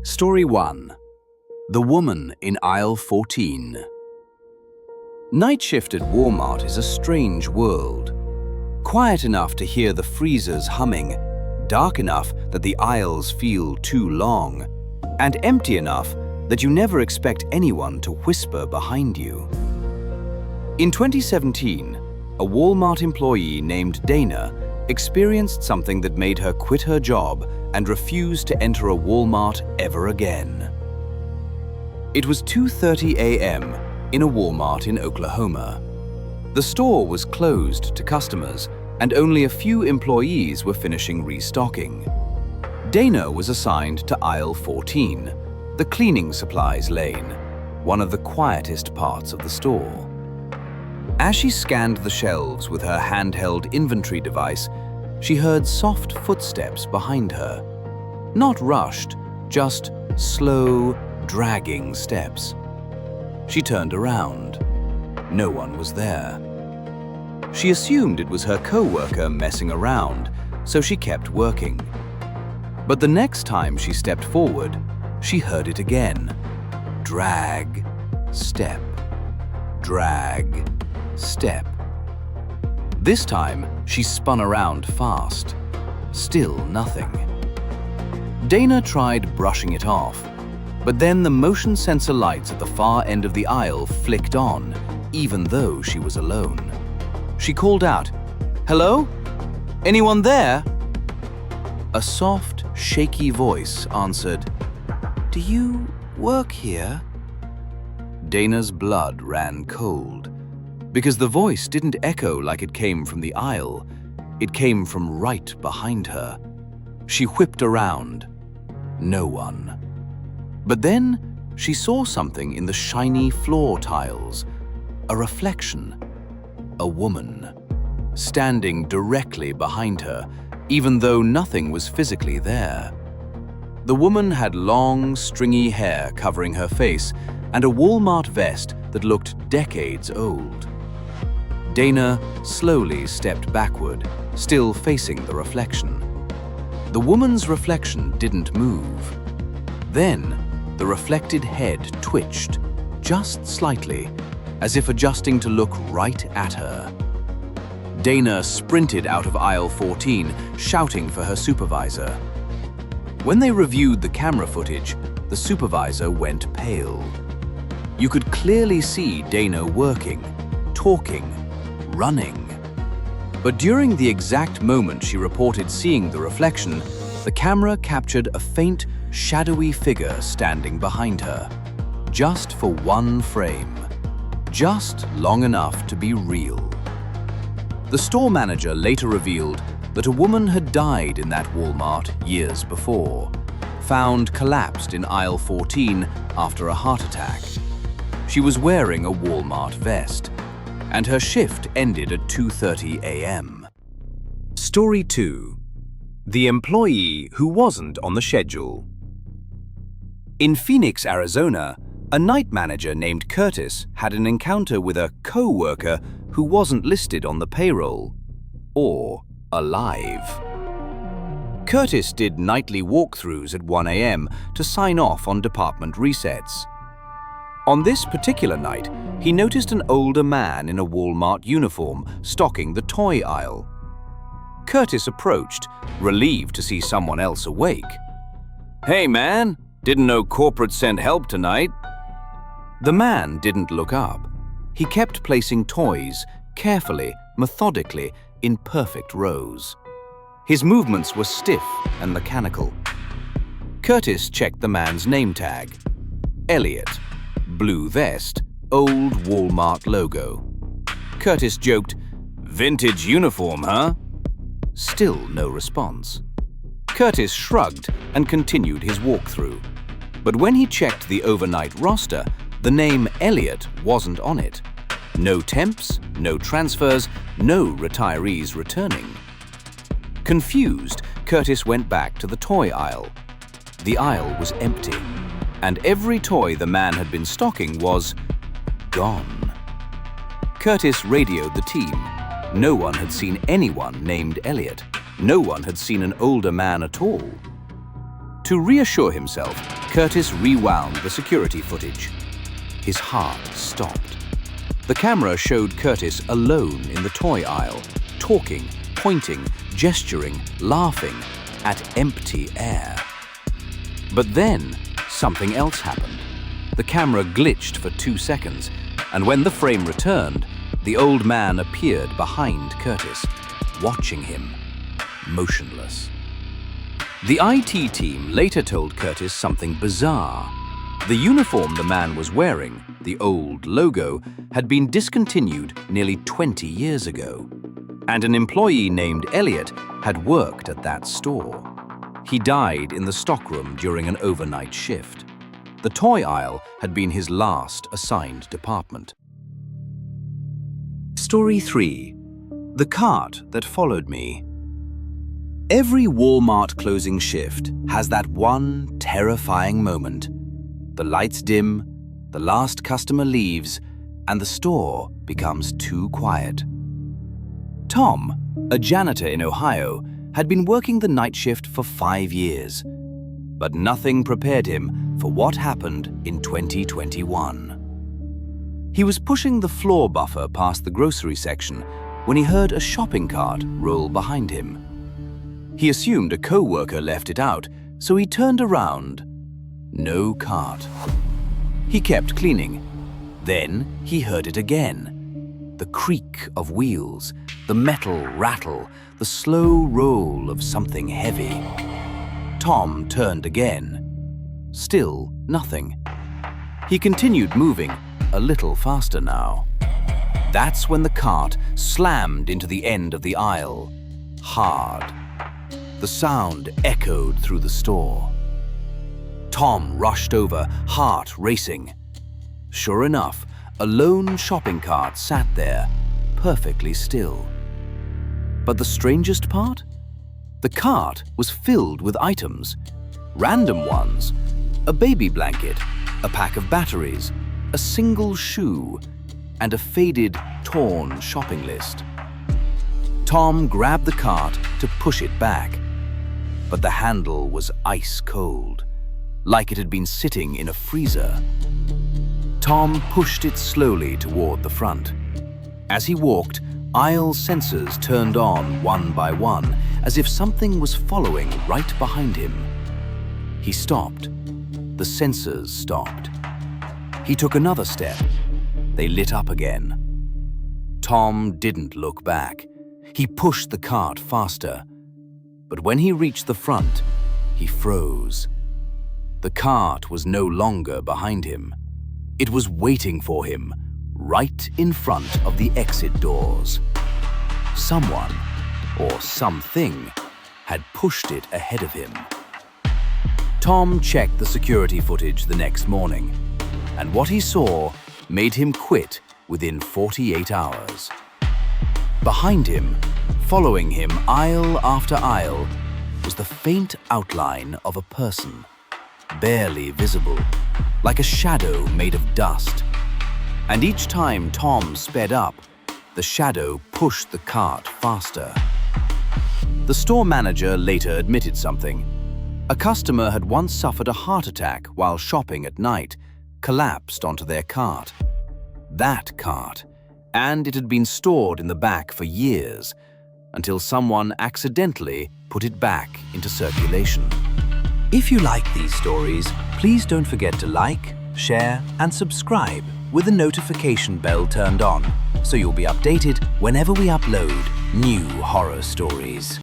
Story 1. The Woman in Aisle 14. Night shift at Walmart is a strange world. Quiet enough to hear the freezers humming, dark enough that the aisles feel too long, and empty enough that you never expect anyone to whisper behind you. In 2017, a Walmart employee named Dana experienced something that made her quit her job and refuse to enter a Walmart ever again. It was 2:30 a.m. in a Walmart in Oklahoma. The store was closed to customers and only a few employees were finishing restocking. Dana was assigned to aisle 14, the cleaning supplies lane, one of the quietest parts of the store. As she scanned the shelves with her handheld inventory device, she heard soft footsteps behind her. Not rushed, just slow, dragging steps. She turned around. No one was there. She assumed it was her co-worker messing around, so she kept working. But the next time she stepped forward, she heard it again. Drag, step, drag, step. This time, she spun around fast. Still nothing. Dana tried brushing it off, but then the motion sensor lights at the far end of the aisle flicked on, even though she was alone. She called out, "Hello? Anyone there?" A soft, shaky voice answered, "Do you work here?" Dana's blood ran cold, because the voice didn't echo like it came from the aisle. It came from right behind her. She whipped around. No one. But then she saw something in the shiny floor tiles. A reflection. A woman. Standing directly behind her, even though nothing was physically there. The woman had long, stringy hair covering her face and a Walmart vest that looked decades old. Dana slowly stepped backward, still facing the reflection. The woman's reflection didn't move. Then, the reflected head twitched, just slightly, as if adjusting to look right at her. Dana sprinted out of aisle 14, shouting for her supervisor. When they reviewed the camera footage, the supervisor went pale. You could clearly see Dana working, talking, running. But during the exact moment she reported seeing the reflection, the camera captured a faint, shadowy figure standing behind her. Just for one frame. Just long enough to be real. The store manager later revealed that a woman had died in that Walmart years before, found collapsed in aisle 14 after a heart attack. She was wearing a Walmart vest, and her shift ended at 2:30 a.m. Story 2. The Employee Who Wasn't on the Schedule. In Phoenix, Arizona, a night manager named Curtis had an encounter with a co-worker who wasn't listed on the payroll, or alive. Curtis did nightly walkthroughs at 1 a.m. to sign off on department resets. On this particular night, he noticed an older man in a Walmart uniform stocking the toy aisle. Curtis approached, relieved to see someone else awake. "Hey man, didn't know corporate sent help tonight." The man didn't look up. He kept placing toys, carefully, methodically, in perfect rows. His movements were stiff and mechanical. Curtis checked the man's name tag. Elliot. Blue vest, old Walmart logo. Curtis joked, "Vintage uniform, huh?" Still no response. Curtis shrugged and continued his walkthrough. But when he checked the overnight roster, the name Elliot wasn't on it. No temps, no transfers, no retirees returning. Confused, Curtis went back to the toy aisle. The aisle was empty, and every toy the man had been stocking was gone. Curtis radioed the team. No one had seen anyone named Elliot. No one had seen an older man at all. To reassure himself, Curtis rewound the security footage. His heart stopped. The camera showed Curtis alone in the toy aisle, talking, pointing, gesturing, laughing at empty air. But then, something else happened. The camera glitched for 2 seconds, and when the frame returned, the old man appeared behind Curtis, watching him, motionless. The IT team later told Curtis something bizarre. The uniform the man was wearing, the old logo, had been discontinued nearly 20 years ago, and an employee named Elliot had worked at that store. He died in the stockroom during an overnight shift. The toy aisle had been his last assigned department. Story 3. The Cart That Followed Me. Every Walmart closing shift has that one terrifying moment. The lights dim, the last customer leaves, and the store becomes too quiet. Tom, a janitor in Ohio, had been working the night shift for 5 years, but nothing prepared him for what happened in 2021. He was pushing the floor buffer past the grocery section when he heard a shopping cart roll behind him. He assumed a co-worker left it out, so he turned around. No cart. He kept cleaning. Then he heard it again. The creak of wheels, the metal rattle, the slow roll of something heavy. Tom turned again. Still nothing. He continued moving, a little faster now. That's when the cart slammed into the end of the aisle, hard. The sound echoed through the store. Tom rushed over, heart racing. Sure enough, a lone shopping cart sat there, perfectly still. But the strangest part? The cart was filled with items. Random ones. A baby blanket, a pack of batteries, a single shoe, and a faded, torn shopping list. Tom grabbed the cart to push it back, but the handle was ice cold, like it had been sitting in a freezer. Tom pushed it slowly toward the front. As he walked, aisle sensors turned on one by one, as if something was following right behind him. He stopped. The sensors stopped. He took another step. They lit up again. Tom didn't look back. He pushed the cart faster. But when he reached the front, he froze. The cart was no longer behind him. It was waiting for him, right in front of the exit doors. Someone, or something, had pushed it ahead of him. Tom checked the security footage the next morning, and what he saw made him quit within 48 hours. Behind him, following him aisle after aisle, was the faint outline of a person, barely visible, like a shadow made of dust. And each time Tom sped up, the shadow pushed the cart faster. The store manager later admitted something. A customer had once suffered a heart attack while shopping at night, collapsed onto their cart. That cart, and it had been stored in the back for years, until someone accidentally put it back into circulation. If you like these stories, please don't forget to like, share, and subscribe with the notification bell turned on, so you'll be updated whenever we upload new horror stories.